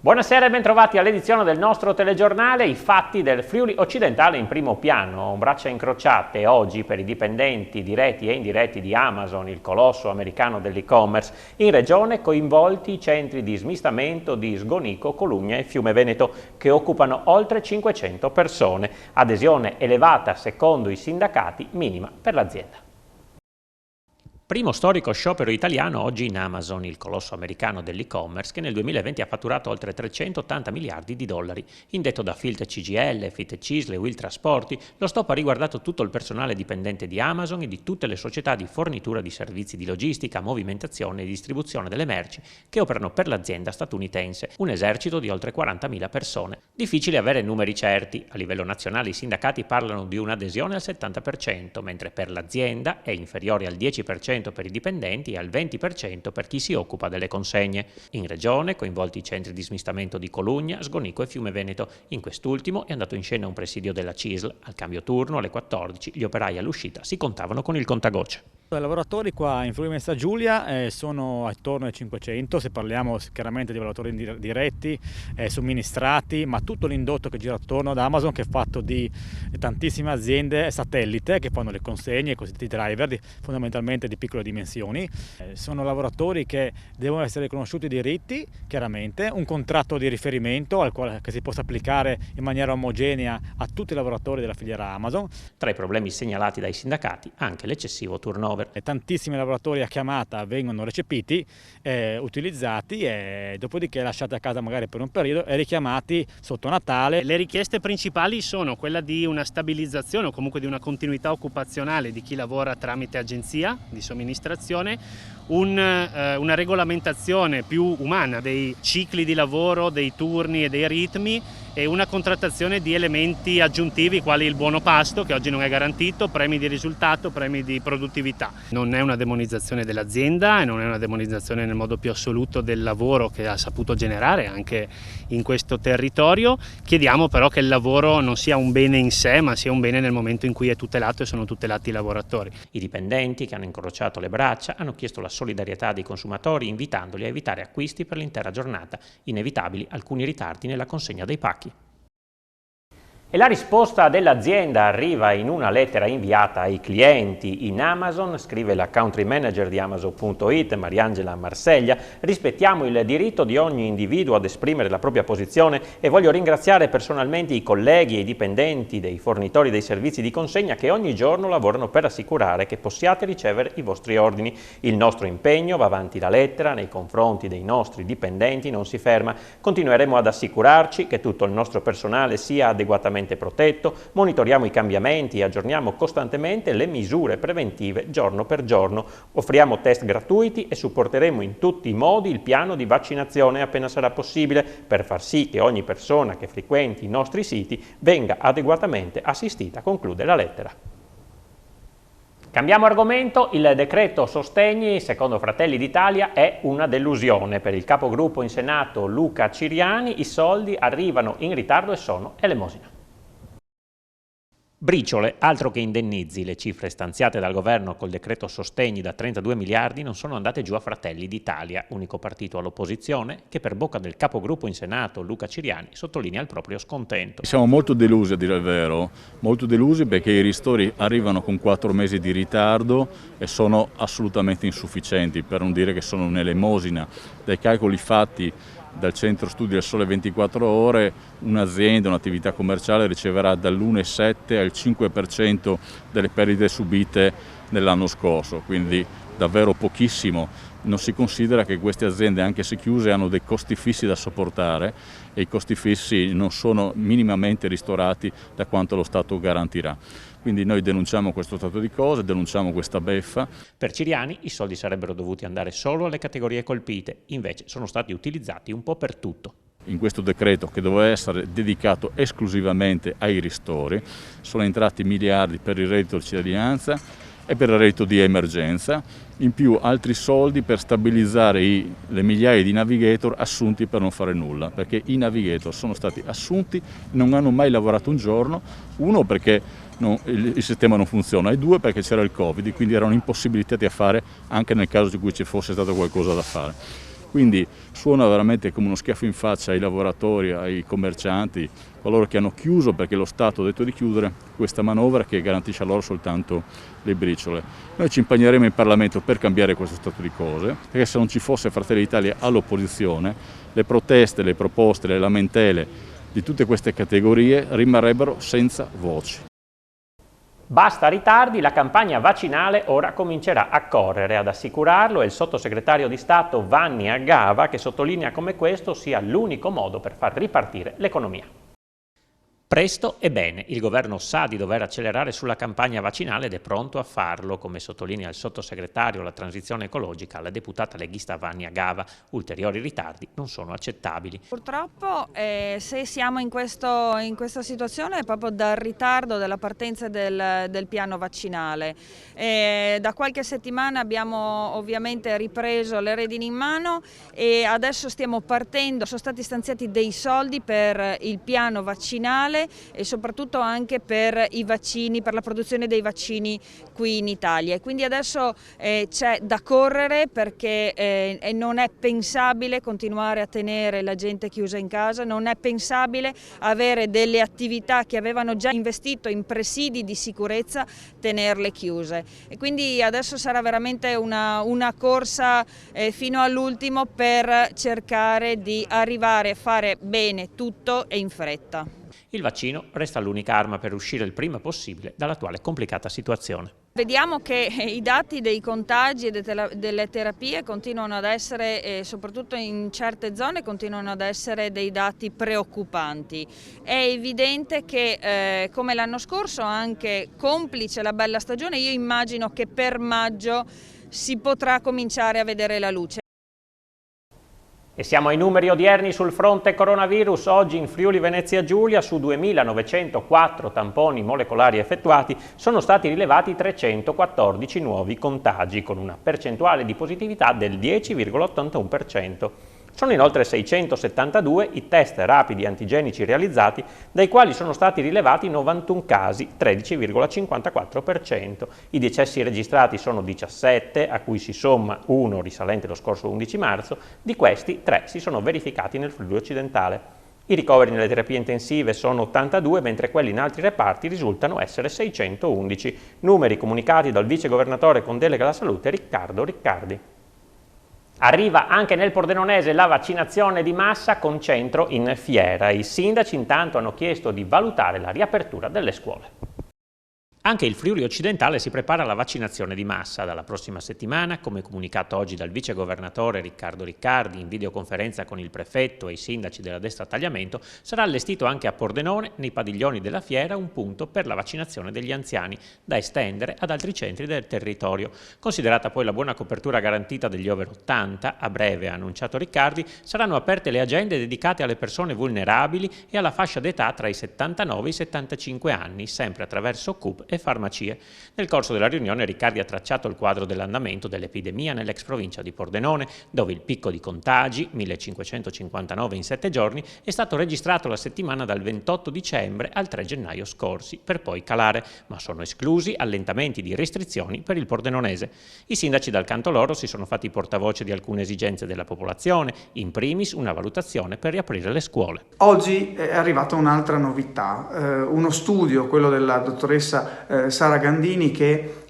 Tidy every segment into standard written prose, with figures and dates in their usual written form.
Buonasera e bentrovati all'edizione del nostro telegiornale. I fatti del Friuli occidentale in primo piano, braccia incrociate oggi per i dipendenti diretti e indiretti di Amazon, il colosso americano dell'e-commerce. In regione coinvolti i centri di smistamento di Sgonico, Colugna e Fiume Veneto, che occupano oltre 500 persone. Adesione elevata secondo i sindacati, minima per l'azienda. Primo storico sciopero italiano oggi in Amazon, il colosso americano dell'e-commerce che nel 2020 ha fatturato oltre 380 miliardi di dollari. Indetto da Filt CGL, Fit Cisle e Will Trasporti, lo stop ha riguardato tutto il personale dipendente di Amazon e di tutte le società di fornitura di servizi di logistica, movimentazione e distribuzione delle merci che operano per l'azienda statunitense, un esercito di oltre 40.000 persone. Difficile avere numeri certi. A livello nazionale i sindacati parlano di un'adesione al 70%, mentre per l'azienda è inferiore al 10% per i dipendenti e al 20% per chi si occupa delle consegne. In regione coinvolti i centri di smistamento di Colugna, Sgonico e Fiume Veneto. In quest'ultimo è andato in scena un presidio della CISL. Al cambio turno alle 14 gli operai all'uscita si contavano con il contagocce. I lavoratori qua in Friuli Venezia Giulia sono attorno ai 500, se parliamo chiaramente di lavoratori diretti, somministrati, ma tutto l'indotto che gira attorno ad Amazon, che è fatto di tantissime aziende satellite che fanno le consegne, i cosiddetti driver, fondamentalmente di piccole dimensioni. Sono lavoratori che devono essere riconosciuti diritti, chiaramente, un contratto di riferimento che si possa applicare in maniera omogenea a tutti i lavoratori della filiera Amazon. Tra i problemi segnalati dai sindacati anche l'eccessivo turnover. Tantissimi lavoratori a chiamata vengono recepiti, utilizzati e dopodiché lasciati a casa magari per un periodo e richiamati sotto Natale. Le richieste principali sono quella di una stabilizzazione o comunque di una continuità occupazionale di chi lavora tramite agenzia di somministrazione, una regolamentazione più umana dei cicli di lavoro, dei turni e dei ritmi e una contrattazione di elementi aggiuntivi quali il buono pasto, che oggi non è garantito, premi di risultato, premi di produttività. Non è una demonizzazione dell'azienda e non è una demonizzazione nel modo più assoluto del lavoro che ha saputo generare anche in questo territorio. Chiediamo però che il lavoro non sia un bene in sé, ma sia un bene nel momento in cui è tutelato e sono tutelati i lavoratori. I dipendenti che hanno incrociato le braccia hanno chiesto la solidarietà dei consumatori, invitandoli a evitare acquisti per l'intera giornata. Inevitabili alcuni ritardi nella consegna dei pacchi. E la risposta dell'azienda arriva in una lettera inviata ai clienti. In Amazon, scrive la country manager di Amazon.it, Mariangela Marseglia: rispettiamo il diritto di ogni individuo ad esprimere la propria posizione e voglio ringraziare personalmente i colleghi e i dipendenti dei fornitori dei servizi di consegna che ogni giorno lavorano per assicurare che possiate ricevere i vostri ordini. Il nostro impegno, va avanti la lettera, nei confronti dei nostri dipendenti non si ferma. Continueremo ad assicurarci che tutto il nostro personale sia adeguatamente protetto, monitoriamo i cambiamenti e aggiorniamo costantemente le misure preventive giorno per giorno. Offriamo test gratuiti e supporteremo in tutti i modi il piano di vaccinazione appena sarà possibile per far sì che ogni persona che frequenti i nostri siti venga adeguatamente assistita, conclude la lettera. Cambiamo argomento. Il decreto sostegni, secondo Fratelli d'Italia, è una delusione. Per il capogruppo in Senato Luca Ciriani i soldi arrivano in ritardo e sono elemosina. Briciole, altro che indennizi. Le cifre stanziate dal governo col decreto sostegni da 32 miliardi non sono andate giù a Fratelli d'Italia, unico partito all'opposizione che per bocca del capogruppo in Senato Luca Ciriani sottolinea il proprio scontento. Siamo molto delusi, a dire il vero, molto delusi perché i ristori arrivano con 4 mesi di ritardo e sono assolutamente insufficienti, per non dire che sono un'elemosina. Dai calcoli fatti dal centro studi del Sole 24 Ore, un'azienda, un'attività commerciale riceverà dall'1,7 al 5% delle perdite subite nell'anno scorso, quindi davvero pochissimo. Non si considera che queste aziende, anche se chiuse, hanno dei costi fissi da sopportare e i costi fissi non sono minimamente ristorati da quanto lo Stato garantirà. Quindi noi denunciamo questo stato di cose, denunciamo questa beffa. Per Ciriani i soldi sarebbero dovuti andare solo alle categorie colpite, invece sono stati utilizzati un po' per tutto. In questo decreto, che doveva essere dedicato esclusivamente ai ristori, sono entrati miliardi per il reddito di cittadinanza e per il reddito di emergenza, in più altri soldi per stabilizzare le migliaia di navigator assunti per non fare nulla, perché i navigator sono stati assunti, non hanno mai lavorato un giorno, uno perché il sistema non funziona e due perché c'era il Covid, quindi erano impossibilitati a fare anche nel caso in cui ci fosse stato qualcosa da fare. Quindi suona veramente come uno schiaffo in faccia ai lavoratori, ai commercianti, coloro che hanno chiuso perché lo Stato ha detto di chiudere, questa manovra che garantisce a loro soltanto le briciole. Noi ci impegneremo in Parlamento per cambiare questo stato di cose, perché se non ci fosse Fratelli d'Italia all'opposizione, le proteste, le proposte, le lamentele di tutte queste categorie rimarrebbero senza voce. Basta ritardi, la campagna vaccinale ora comincerà a correre. Ad assicurarlo è il sottosegretario di Stato Vanni Agava, che sottolinea come questo sia l'unico modo per far ripartire l'economia. Presto e bene, il governo sa di dover accelerare sulla campagna vaccinale ed è pronto a farlo, come sottolinea il sottosegretario alla transizione ecologica, la deputata leghista Vanni Agava. Ulteriori ritardi non sono accettabili. Purtroppo se siamo in questa situazione è proprio dal ritardo della partenza del piano vaccinale. Da qualche settimana abbiamo ovviamente ripreso le redini in mano e adesso stiamo partendo, sono stati stanziati dei soldi per il piano vaccinale e soprattutto anche per i vaccini, per la produzione dei vaccini qui in Italia. E quindi adesso c'è da correre perché non è pensabile continuare a tenere la gente chiusa in casa, non è pensabile avere delle attività che avevano già investito in presidi di sicurezza, tenerle chiuse. E quindi adesso sarà veramente una corsa fino all'ultimo per cercare di arrivare a fare bene tutto e in fretta. Il vaccino resta l'unica arma per uscire il prima possibile dall'attuale complicata situazione. Vediamo che i dati dei contagi e delle terapie continuano ad essere, soprattutto in certe zone, continuano ad essere dei dati preoccupanti. È evidente che come l'anno scorso, anche complice la bella stagione, io immagino che per maggio si potrà cominciare a vedere la luce. E siamo ai numeri odierni sul fronte coronavirus. Oggi in Friuli Venezia Giulia su 2.904 tamponi molecolari effettuati sono stati rilevati 314 nuovi contagi con una percentuale di positività del 10,81%. Sono inoltre 672 i test rapidi antigenici realizzati, dai quali sono stati rilevati 91 casi, 13,54%. I decessi registrati sono 17, a cui si somma uno risalente lo scorso 11 marzo, di questi 3 si sono verificati nel Friuli occidentale. I ricoveri nelle terapie intensive sono 82, mentre quelli in altri reparti risultano essere 611, numeri comunicati dal vice governatore con delega alla salute Riccardo Riccardi. Arriva anche nel Pordenonese la vaccinazione di massa con centro in fiera. I sindaci intanto hanno chiesto di valutare la riapertura delle scuole. Anche il Friuli occidentale si prepara alla vaccinazione di massa. Dalla prossima settimana, come comunicato oggi dal vice governatore Riccardo Riccardi in videoconferenza con il prefetto e i sindaci della destra tagliamento, sarà allestito anche a Pordenone, nei padiglioni della fiera, un punto per la vaccinazione degli anziani, da estendere ad altri centri del territorio. Considerata poi la buona copertura garantita degli over 80, a breve, ha annunciato Riccardi, saranno aperte le agende dedicate alle persone vulnerabili e alla fascia d'età tra i 79 e i 75 anni, sempre attraverso CUP e farmacie. Nel corso della riunione Riccardi ha tracciato il quadro dell'andamento dell'epidemia nell'ex provincia di Pordenone, dove il picco di contagi, 1559 in 7 giorni, è stato registrato la settimana dal 28 dicembre al 3 gennaio scorsi, per poi calare, ma sono esclusi allentamenti di restrizioni per il pordenonese. I sindaci dal canto loro si sono fatti portavoce di alcune esigenze della popolazione, in primis una valutazione per riaprire le scuole. Oggi è arrivata un'altra novità, uno studio, quello della dottoressa Sara Gandini, che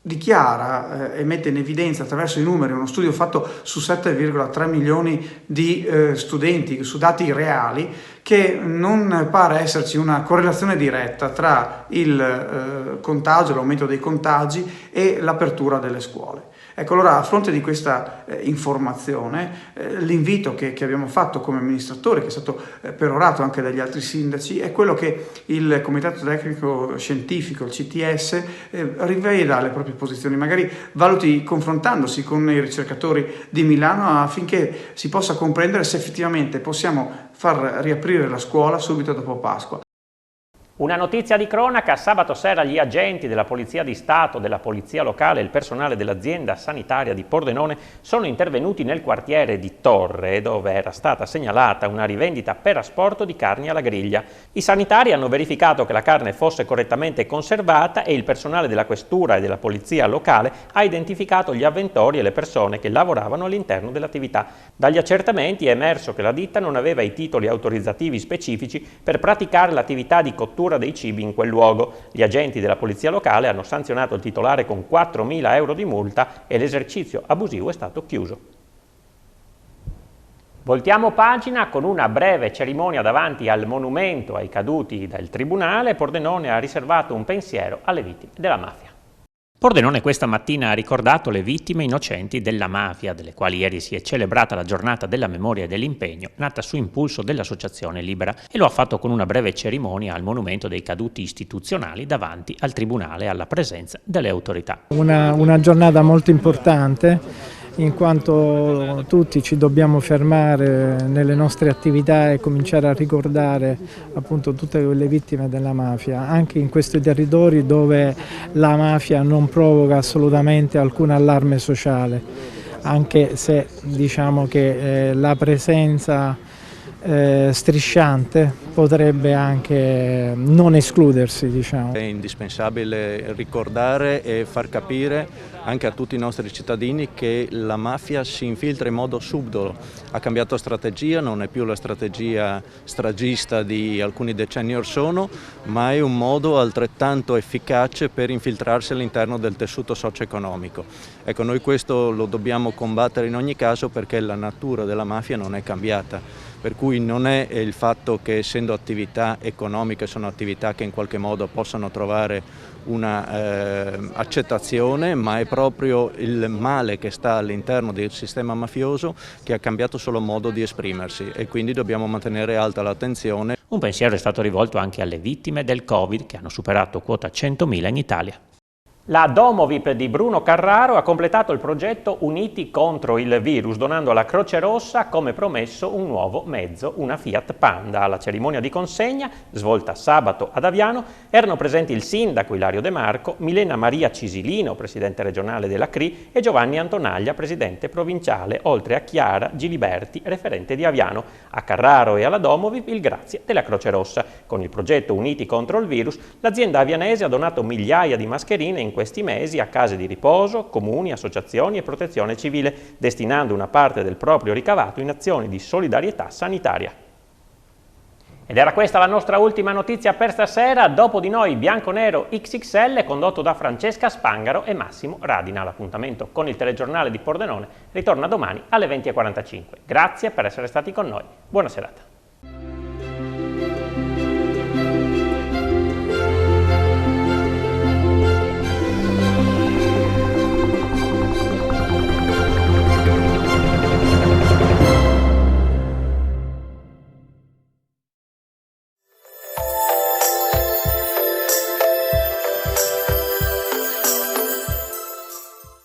dichiara e mette in evidenza attraverso i numeri, uno studio fatto su 7,3 milioni di studenti, su dati reali, che non pare esserci una correlazione diretta tra il contagio, l'aumento dei contagi e l'apertura delle scuole. Ecco, allora, a fronte di questa informazione, l'invito che abbiamo fatto come amministratori, che è stato perorato anche dagli altri sindaci, è quello che il Comitato Tecnico Scientifico, il CTS, riveda le proprie posizioni, magari valuti confrontandosi con i ricercatori di Milano affinché si possa comprendere se effettivamente possiamo far riaprire la scuola subito dopo Pasqua. Una notizia di cronaca: sabato sera gli agenti della Polizia di Stato, della Polizia Locale e il personale dell'azienda sanitaria di Pordenone sono intervenuti nel quartiere di Torre, dove era stata segnalata una rivendita per asporto di carni alla griglia. I sanitari hanno verificato che la carne fosse correttamente conservata e il personale della questura e della Polizia Locale ha identificato gli avventori e le persone che lavoravano all'interno dell'attività. Dagli accertamenti è emerso che la ditta non aveva i titoli autorizzativi specifici per praticare l'attività di cottura dei cibi in quel luogo. Gli agenti della Polizia Locale hanno sanzionato il titolare con 4.000 euro di multa e l'esercizio abusivo è stato chiuso. Voltiamo pagina con una breve cerimonia davanti al monumento ai caduti del Tribunale. Pordenone ha riservato un pensiero alle vittime della mafia. Pordenone questa mattina ha ricordato le vittime innocenti della mafia, delle quali ieri si è celebrata la giornata della memoria e dell'impegno, nata su impulso dell'Associazione Libera, e lo ha fatto con una breve cerimonia al monumento dei caduti istituzionali davanti al Tribunale alla presenza delle autorità. Una giornata molto importante, in quanto tutti ci dobbiamo fermare nelle nostre attività e cominciare a ricordare appunto tutte quelle vittime della mafia, anche in questi territori dove la mafia non provoca assolutamente alcun allarme sociale, anche se diciamo che la presenza strisciante potrebbe anche non escludersi, diciamo. È indispensabile ricordare e far capire anche a tutti i nostri cittadini che la mafia si infiltra in modo subdolo, ha cambiato strategia, non è più la strategia stragista di alcuni decenni or sono, ma è un modo altrettanto efficace per infiltrarsi all'interno del tessuto socio-economico. Ecco, noi questo lo dobbiamo combattere in ogni caso, perché la natura della mafia non è cambiata. Per cui non è il fatto che, essendo attività economiche, sono attività che in qualche modo possano trovare una accettazione, ma è proprio il male che sta all'interno del sistema mafioso che ha cambiato solo modo di esprimersi, e quindi dobbiamo mantenere alta l'attenzione. Un pensiero è stato rivolto anche alle vittime del Covid, che hanno superato quota 100.000 in Italia. La Domovip di Bruno Carraro ha completato il progetto Uniti contro il virus, donando alla Croce Rossa, come promesso, un nuovo mezzo, una Fiat Panda. Alla cerimonia di consegna, svolta sabato ad Aviano, erano presenti il sindaco Ilario De Marco, Milena Maria Cisilino, presidente regionale della CRI, e Giovanni Antonaglia, presidente provinciale, oltre a Chiara Giliberti, referente di Aviano. A Carraro e alla Domovip il grazie della Croce Rossa. Con il progetto Uniti contro il virus, l'azienda avianese ha donato migliaia di mascherine in questi mesi a case di riposo, comuni, associazioni e protezione civile, destinando una parte del proprio ricavato in azioni di solidarietà sanitaria. Ed era questa la nostra ultima notizia per stasera. Dopo di noi Bianconero XXL, condotto da Francesca Spangaro e Massimo Radina. L'appuntamento con il telegiornale di Pordenone ritorna domani alle 20:45. Grazie per essere stati con noi. Buona serata.